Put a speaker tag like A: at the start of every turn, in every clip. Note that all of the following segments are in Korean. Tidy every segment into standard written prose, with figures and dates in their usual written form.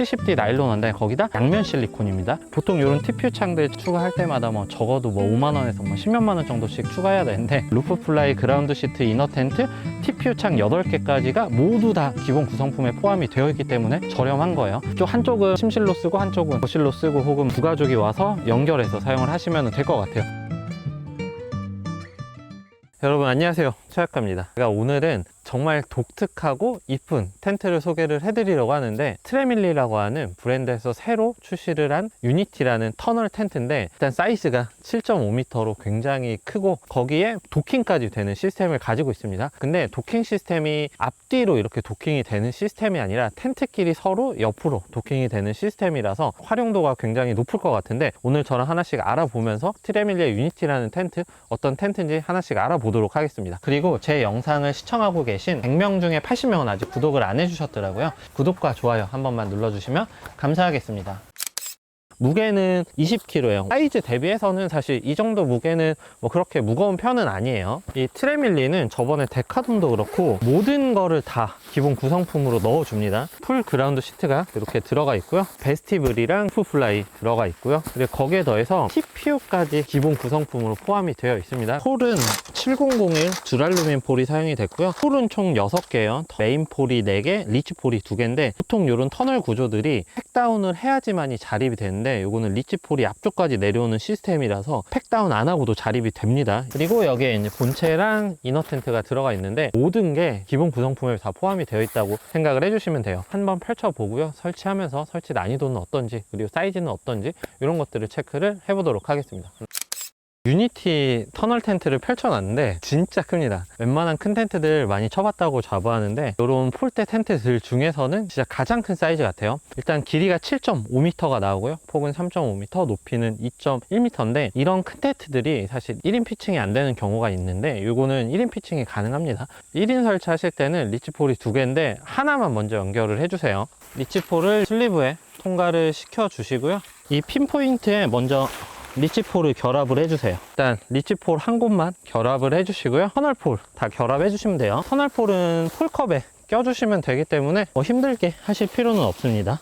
A: 70D 나일론인데 거기다 양면 실리콘입니다. 보통 이런 TPU 창들 추가할 때마다 뭐 적어도 뭐 5만원에서 뭐 10몇만원 정도씩 추가해야 되는데, 루프 플라이, 그라운드 시트, 이너 텐트, TPU 창 8개까지가 모두 다 기본 구성품에 포함이 되어 있기 때문에 저렴한 거예요. 한쪽은 침실로 쓰고 한쪽은 거실로 쓰고 혹은 부가족이 와서 연결해서 사용을 하시면 될 것 같아요. 여러분 안녕하세요, 최학과입니다. 제가 오늘은 정말 독특하고 이쁜 텐트를 소개를 해드리려고 하는데, 트레밀리라고 하는 브랜드에서 새로 출시를 한 유니티라는 터널 텐트인데, 일단 사이즈가 7.5m로 굉장히 크고 거기에 도킹까지 되는 시스템을 가지고 있습니다. 근데 도킹 시스템이 앞뒤로 이렇게 도킹이 되는 시스템이 아니라 텐트끼리 서로 옆으로 도킹이 되는 시스템이라서 활용도가 굉장히 높을 것 같은데, 오늘 저랑 하나씩 알아보면서 트레밀리의 유니티라는 텐트, 어떤 텐트인지 하나씩 알아보도록 하겠습니다. 그리고 제 영상을 시청하고 계신 100명 중에 80명은 아직 구독을 안 해주셨더라고요. 구독과 좋아요 한 번만 눌러주시면 감사하겠습니다. 무게는 20kg예요. 사이즈 대비해서는 사실 이 정도 무게는 뭐 그렇게 무거운 편은 아니에요. 이 트레밀리는 저번에 데카돈도 그렇고 모든 거를 다 기본 구성품으로 넣어줍니다. 풀 그라운드 시트가 이렇게 들어가 있고요. 베스티블이랑 루프플라이 들어가 있고요. 그리고 거기에 더해서 TPU까지 기본 구성품으로 포함이 되어 있습니다. 폴은 7001 듀랄루멘 폴이 사용이 됐고요. 폴은 총 6개예요. 메인 폴이 4개, 리치 폴이 2개인데, 보통 이런 터널 구조들이 팩다운을 해야지만이 자립이 되는데, 이거는 리치 폴이 앞쪽까지 내려오는 시스템이라서 팩다운 안 하고도 자립이 됩니다. 그리고 여기에 이제 본체랑 이너 텐트가 들어가 있는데, 모든 게 기본 구성품에 다 포함이 되어 있다고 생각을 해주시면 돼요. 한번 펼쳐보고요. 설치하면서 설치 난이도는 어떤지, 그리고 사이즈는 어떤지 이런 것들을 체크를 해보도록 하겠습니다. 유니티 터널 텐트를 펼쳐놨는데 진짜 큽니다. 웬만한 큰 텐트들 많이 쳐봤다고 자부하는데, 이런 폴대 텐트들 중에서는 진짜 가장 큰 사이즈 같아요. 일단 길이가 7.5m가 나오고요, 폭은 3.5m, 높이는 2.1m인데 이런 큰 텐트들이 사실 1인 피칭이 안 되는 경우가 있는데, 이거는 1인 피칭이 가능합니다. 1인 설치하실 때는 리치폴이 2개인데 하나만 먼저 연결을 해주세요. 리치폴을 슬리브에 통과를 시켜주시고요. 이 핀포인트에 먼저 리치폴을 결합을 해주세요. 일단 리치폴 한 곳만 결합을 해주시고요. 터널폴 다 결합해 주시면 돼요. 터널폴은 폴컵에 껴주시면 되기 때문에 힘들게 하실 필요는 없습니다.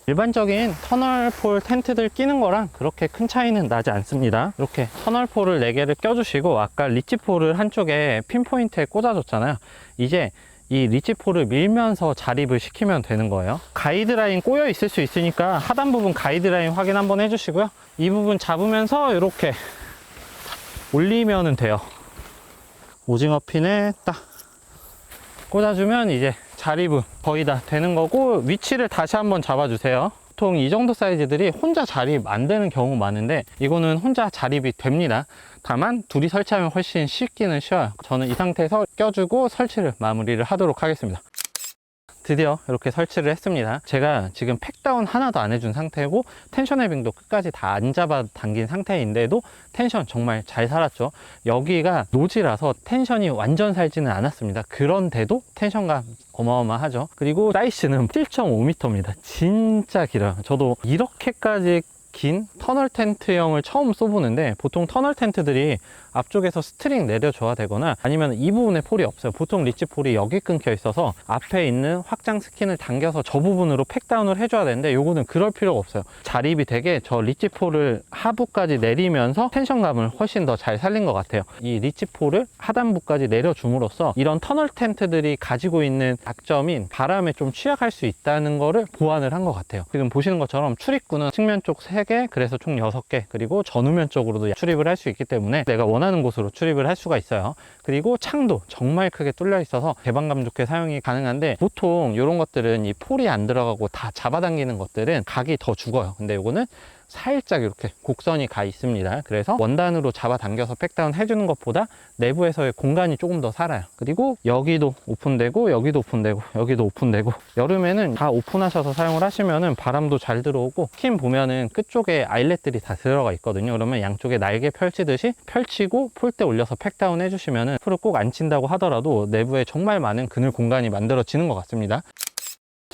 A: 일반적인 터널폴 텐트들 끼는 거랑 그렇게 큰 차이는 나지 않습니다. 이렇게 터널폴을 4개를 껴주시고, 아까 리치폴을 한쪽에 핀포인트에 꽂아줬잖아요. 이제 이 리치폴을 밀면서 자립을 시키면 되는 거예요. 가이드라인 꼬여 있을 수 있으니까 하단 부분 가이드라인 확인 한번 해주시고요. 이 부분 잡으면서 이렇게 올리면 돼요. 오징어 핀에 딱 꽂아주면 이제 자립은 거의 다 되는 거고, 위치를 다시 한번 잡아주세요. 보통 이 정도 사이즈들이 혼자 자립 안 되는 경우 많은데, 이거는 혼자 자립이 됩니다. 다만 둘이 설치하면 훨씬 쉽기는 쉬워요. 저는 이 상태에서 껴주고 설치를 마무리를 하도록 하겠습니다. 드디어 이렇게 설치를 했습니다. 제가 지금 팩다운 하나도 안 해준 상태고 텐션 해빙도 끝까지 다 안 잡아 당긴 상태인데도 텐션 정말 잘 살았죠. 여기가 노지라서 텐션이 완전 살지는 않았습니다. 그런데도 텐션감 어마어마하죠. 그리고 사이즈는 7.5m입니다. 진짜 길어요. 저도 이렇게까지 긴 터널 텐트형을 처음 써보는데, 보통 터널 텐트들이 앞쪽에서 스트링 내려줘야 되거나 아니면 이 부분에 폴이 없어요. 보통 리치 폴이 여기 끊겨 있어서 앞에 있는 확장 스킨을 당겨서 저 부분으로 팩다운을 해줘야 되는데, 요거는 그럴 필요가 없어요. 자립이 되게 저 리치 폴을 하부까지 내리면서 텐션감을 훨씬 더 잘 살린 것 같아요. 이 리치 폴을 하단부까지 내려줌으로써 이런 터널 텐트들이 가지고 있는 약점인 바람에 좀 취약할 수 있다는 거를 보완을 한 것 같아요. 지금 보시는 것처럼 출입구는 측면 쪽 3개, 그래서 총 6개, 그리고 전후면 쪽으로도 출입을 할 수 있기 때문에 내가 원하는 곳으로 출입을 할 수가 있어요. 그리고 창도 정말 크게 뚫려 있어서 개방감 좋게 사용이 가능한데, 보통 이런 것들은 이 폴이 안 들어가고 다 잡아당기는 것들은 각이 더 죽어요. 근데 이거는 살짝 이렇게 곡선이 가 있습니다. 그래서 원단으로 잡아당겨서 팩다운 해주는 것보다 내부에서의 공간이 조금 더 살아요. 그리고 여기도 오픈되고 여기도 오픈되고 여기도 오픈되고, 여름에는 다 오픈하셔서 사용을 하시면은 바람도 잘 들어오고, 스킨 보면은 끝쪽에 아일렛들이 다 들어가 있거든요. 그러면 양쪽에 날개 펼치듯이 펼치고 폴대 올려서 팩다운 해주시면은 풀을 꼭 안 친다고 하더라도 내부에 정말 많은 그늘 공간이 만들어지는 것 같습니다.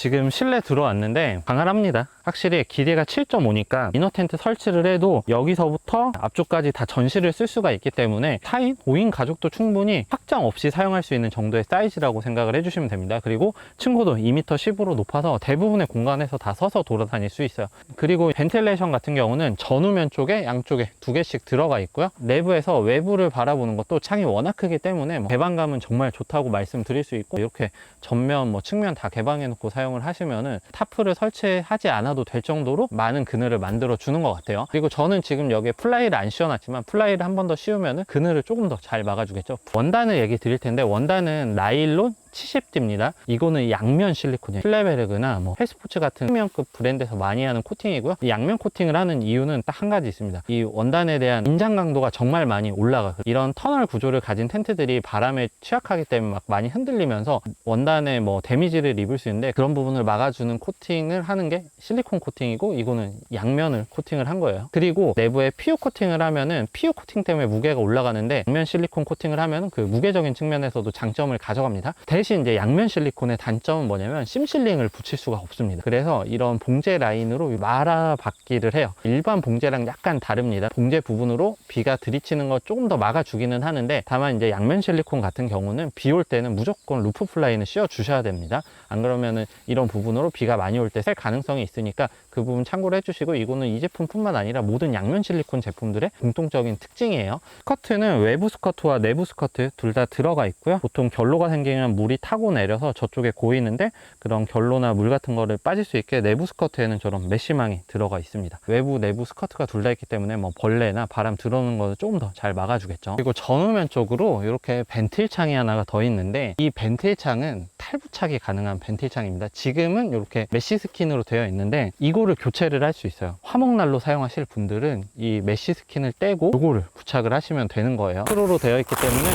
A: 지금 실내 들어왔는데 강할합니다. 확실히 길이가 7.5니까 이너 텐트 설치를 해도 여기서부터 앞쪽까지 다 전시를 쓸 수가 있기 때문에 4인, 5인 가족도 충분히 확장 없이 사용할 수 있는 정도의 사이즈라고 생각을 해주시면 됩니다. 그리고 층고도 2m 10으로 높아서 대부분의 공간에서 다 서서 돌아다닐 수 있어요. 그리고 벤틸레이션 같은 경우는 전후면 쪽에 양쪽에 2개씩 들어가 있고요. 내부에서 외부를 바라보는 것도 창이 워낙 크기 때문에 개방감은 정말 좋다고 말씀드릴 수 있고, 이렇게 전면 측면 다 개방해 놓고 사용을 하시면은 타프를 설치하지 않아도 될 정도로 많은 그늘을 만들어 주는 것 같아요. 그리고 저는 지금 여기에 플라이를 안 씌워놨지만 플라이를 한 번 더 씌우면은 그늘을 조금 더 잘 막아주겠죠. 원단을 얘기 드릴 텐데, 원단은 나일론 70D입니다. 이거는 양면 실리콘이에요. 실레베르그나 헤스포츠 같은 프리미엄급 브랜드에서 많이 하는 코팅이고요. 이 양면 코팅을 하는 이유는 딱 한 가지 있습니다. 이 원단에 대한 인장 강도가 정말 많이 올라가요. 이런 터널 구조를 가진 텐트들이 바람에 취약하기 때문에 막 많이 흔들리면서 원단에 데미지를 입을 수 있는데, 그런 부분을 막아주는 코팅을 하는 게 실리콘 코팅이고, 이거는 양면을 코팅을 한 거예요. 그리고 내부에 PU 코팅을 하면은 PU 코팅 때문에 무게가 올라가는데, 양면 실리콘 코팅을 하면은 그 무게적인 측면에서도 장점을 가져갑니다. 대신 이제 양면 실리콘의 단점은 뭐냐면 심실링을 붙일 수가 없습니다. 그래서 이런 봉제 라인으로 말아받기를 해요. 일반 봉제랑 약간 다릅니다. 봉제 부분으로 비가 들이치는 거 조금 더 막아주기는 하는데, 다만 이제 양면 실리콘 같은 경우는 비 올 때는 무조건 루프 플라이는 씌워 주셔야 됩니다. 안 그러면은 이런 부분으로 비가 많이 올 때 셀 가능성이 있으니까 그 부분 참고를 해주시고, 이거는 이 제품뿐만 아니라 모든 양면 실리콘 제품들의 공통적인 특징이에요. 스커트는 외부 스커트와 내부 스커트 둘 다 들어가 있고요. 보통 결로가 생기면 물이 타고 내려서 저쪽에 고이는데, 그런 결로나 물 같은 거를 빠질 수 있게 내부 스커트에는 저런 메쉬망이 들어가 있습니다. 외부 내부 스커트가 둘 다 있기 때문에 벌레나 바람 들어오는 거는 조금 더 잘 막아주겠죠. 그리고 전후면 쪽으로 이렇게 벤틸 창이 하나가 더 있는데, 이 벤틸 창은 탈부착이 가능한 벤틸 창입니다. 지금은 이렇게 메쉬 스킨으로 되어 있는데 이거를 교체를 할 수 있어요. 화목난로 사용하실 분들은 이 메쉬 스킨을 떼고 이거를 부착을 하시면 되는 거예요. 벨크로로 되어 있기 때문에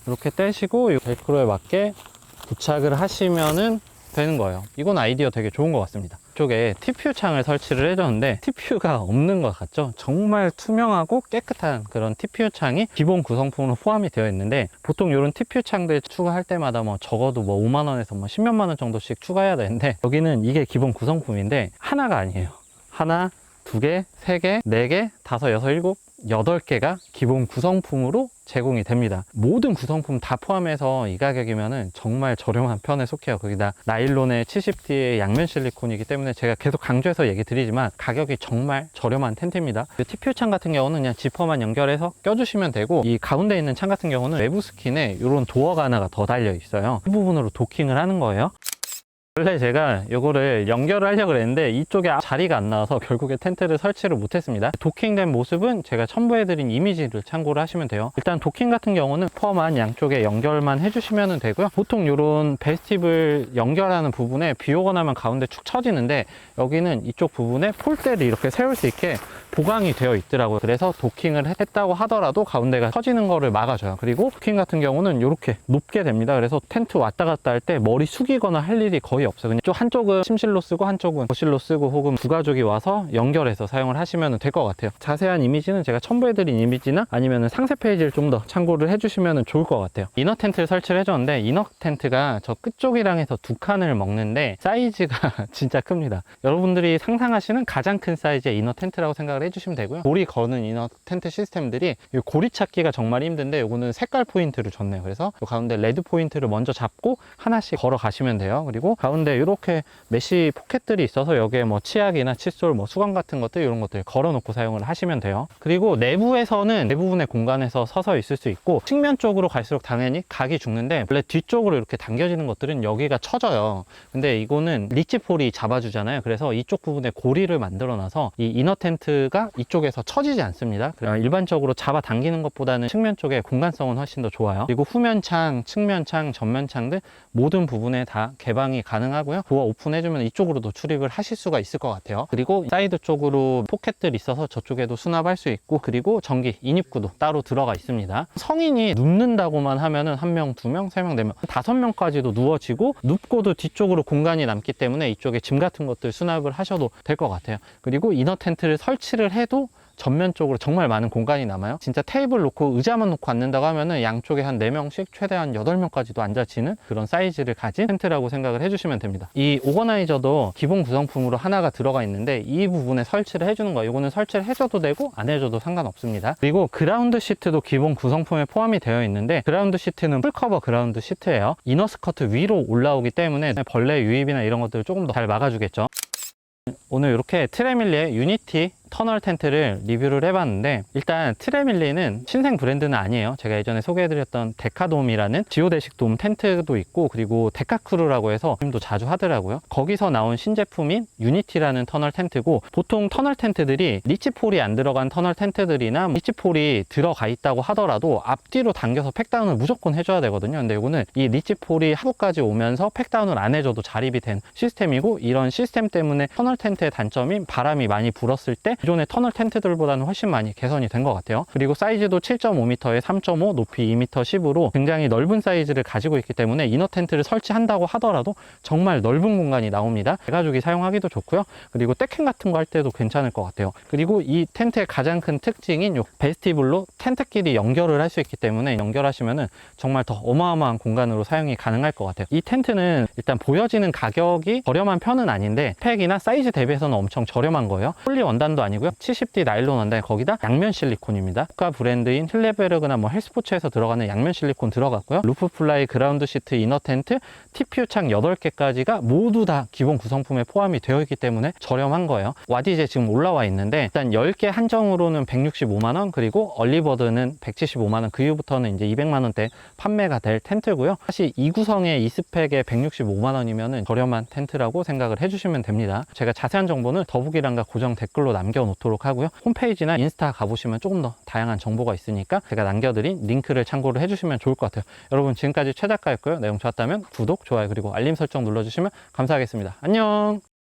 A: 이렇게 떼시고 이 벨크로에 맞게 부착을 하시면은 되는 거예요. 이건 아이디어 되게 좋은 것 같습니다. 이쪽에 TPU 창을 설치를 해줬는데 TPU가 없는 것 같죠? 정말 투명하고 깨끗한 그런 TPU 창이 기본 구성품으로 포함이 되어 있는데, 보통 이런 TPU 창들 추가할 때마다 적어도 5만 원에서 10몇만 원 정도씩 추가해야 되는데, 여기는 이게 기본 구성품인데 하나가 아니에요. 하나, 두 개, 세 개, 네 개, 다섯, 여섯, 일곱, 8개가 기본 구성품으로 제공이 됩니다. 모든 구성품 다 포함해서 이 가격이면은 정말 저렴한 편에 속해요. 거기다 나일론의 70D의 양면 실리콘이기 때문에 제가 계속 강조해서 얘기 드리지만 가격이 정말 저렴한 텐트입니다. TPU 창 같은 경우는 그냥 지퍼만 연결해서 껴주시면 되고, 이 가운데 있는 창 같은 경우는 외부 스킨에 이런 도어가 하나가 더 달려 있어요. 이 부분으로 도킹을 하는 거예요. 원래 제가 이거를 연결을 하려고 했는데 이쪽에 자리가 안 나와서 결국에 텐트를 설치를 못했습니다. 도킹된 모습은 제가 첨부해드린 이미지를 참고를 하시면 돼요. 일단 도킹 같은 경우는 퍼만 양쪽에 연결만 해주시면 되고요. 보통 이런 베스티블 연결하는 부분에 비 오거나 하면 가운데 축 처지는데, 여기는 이쪽 부분에 폴대를 이렇게 세울 수 있게 보강이 되어 있더라고요. 그래서 도킹을 했다고 하더라도 가운데가 처지는 거를 막아줘요. 그리고 도킹 같은 경우는 이렇게 높게 됩니다. 그래서 텐트 왔다 갔다 할 때 머리 숙이거나 할 일이 거의 없어요. 그냥 한쪽은 침실로 쓰고 한쪽은 거실로 쓰고, 혹은 부가족이 와서 연결해서 사용을 하시면 될 것 같아요. 자세한 이미지는 제가 첨부해드린 이미지나 아니면 상세 페이지를 좀 더 참고를 해주시면 좋을 것 같아요. 이너 텐트를 설치를 해줬는데, 이너 텐트가 저 끝쪽이랑 해서 2칸을 먹는데 사이즈가 진짜 큽니다. 여러분들이 상상하시는 가장 큰 사이즈의 이너 텐트라고 생각을 해주시면 되고요. 고리 거는 이너 텐트 시스템들이 고리 찾기가 정말 힘든데, 이거는 색깔 포인트를 줬네요. 그래서 가운데 레드 포인트를 먼저 잡고 하나씩 걸어 가시면 돼요. 그리고 가운데 이렇게 메쉬 포켓들이 있어서 여기에 치약이나 칫솔, 수건 같은 것들, 이런 것들 걸어 놓고 사용을 하시면 돼요. 그리고 내부에서는 대부분의 공간에서 서서 있을 수 있고, 측면 쪽으로 갈수록 당연히 각이 죽는데, 원래 뒤쪽으로 이렇게 당겨지는 것들은 여기가 처져요. 근데 이거는 리치폴이 잡아주잖아요. 그래서 이쪽 부분에 고리를 만들어 놔서 이 이너 텐트가 이쪽에서 처지지 않습니다. 일반적으로 잡아 당기는 것보다는 측면 쪽에 공간성은 훨씬 더 좋아요. 그리고 후면창, 측면창, 전면창 등 모든 부분에 다 개방이 가능하고요. 도어 오픈해주면 이쪽으로도 출입을 하실 수가 있을 것 같아요. 그리고 사이드 쪽으로 포켓들이 있어서 저쪽에도 수납할 수 있고, 그리고 전기 인입구도 따로 들어가 있습니다. 성인이 눕는다고만 하면은 1명, 2명, 3명, 4명, 5명까지도 누워지고, 눕고도 뒤쪽으로 공간이 남기 때문에 이쪽에 짐 같은 것들 수납을 하셔도 될 것 같아요. 그리고 이너 텐트를 설치를 해도 전면적으로 정말 많은 공간이 남아요. 진짜 테이블 놓고 의자만 놓고 앉는다고 하면은 양쪽에 한 4명씩 최대한 8명까지도 앉아지는 그런 사이즈를 가진 텐트라고 생각을 해주시면 됩니다. 이 오거나이저도 기본 구성품으로 하나가 들어가 있는데 이 부분에 설치를 해주는 거예요. 이거는 설치를 해줘도 되고 안 해줘도 상관없습니다. 그리고 그라운드 시트도 기본 구성품에 포함이 되어 있는데 그라운드 시트는 풀커버 그라운드 시트예요. 이너 스커트 위로 올라오기 때문에 벌레 유입이나 이런 것들을 조금 더 잘 막아주겠죠. 오늘 이렇게 트레밀리의 유니티 터널 텐트를 리뷰를 해봤는데, 일단 트레밀리는 신생 브랜드는 아니에요. 제가 예전에 소개해드렸던 데카돔이라는 지오데식 돔 텐트도 있고, 그리고 데카크루라고 해서 도 자주 하더라고요. 거기서 나온 신제품인 유니티라는 터널 텐트고, 보통 터널 텐트들이 리치폴이 안 들어간 터널 텐트들이나 리치폴이 들어가 있다고 하더라도 앞뒤로 당겨서 팩다운을 무조건 해줘야 되거든요. 근데 이거는 이 리치폴이 하부까지 오면서 팩다운을 안 해줘도 자립이 된 시스템이고, 이런 시스템 때문에 터널 텐트의 단점인 바람이 많이 불었을 때 기존의 터널 텐트들보다는 훨씬 많이 개선이 된 것 같아요. 그리고 사이즈도 7.5m에 3.5, 높이 2m 10으로 굉장히 넓은 사이즈를 가지고 있기 때문에 이너 텐트를 설치한다고 하더라도 정말 넓은 공간이 나옵니다. 대가족이 사용하기도 좋고요. 그리고 백캠 같은 거 할 때도 괜찮을 것 같아요. 그리고 이 텐트의 가장 큰 특징인 요 베스티블로 텐트끼리 연결을 할 수 있기 때문에 연결하시면은 정말 더 어마어마한 공간으로 사용이 가능할 것 같아요. 이 텐트는 일단 보여지는 가격이 저렴한 편은 아닌데 팩이나 사이즈 대비해서는 엄청 저렴한 거예요. 폴리 원단도 아니고요. 70D 나일론 원단, 거기다 양면 실리콘입니다. 국가 브랜드인 힐레베르그나 뭐 헬스포츠에서 들어가는 양면 실리콘 들어갔고요. 루프 플라이, 그라운드 시트, 이너 텐트, TPU 창 8개까지가 모두 다 기본 구성품에 포함이 되어 있기 때문에 저렴한 거예요. 와디제 지금 올라와 있는데 일단 10개 한정으로는 165만원, 그리고 얼리버드는 175만원, 그 이후부터는 이제 200만원대 판매가 될 텐트고요. 사실 이 구성의 이 스펙에 165만원이면은 저렴한 텐트라고 생각을 해주시면 됩니다. 제가 자세한 정보는 더보기란과 고정 댓글로 남겨놓도록 하고요. 홈페이지나 인스타 가보시면 조금 더 다양한 정보가 있으니까 제가 남겨드린 링크를 참고를 해주시면 좋을 것 같아요. 여러분, 지금까지 최 작가였고요. 내용 좋았다면 구독, 좋아요, 그리고 알림 설정 눌러주시면 감사하겠습니다. 안녕!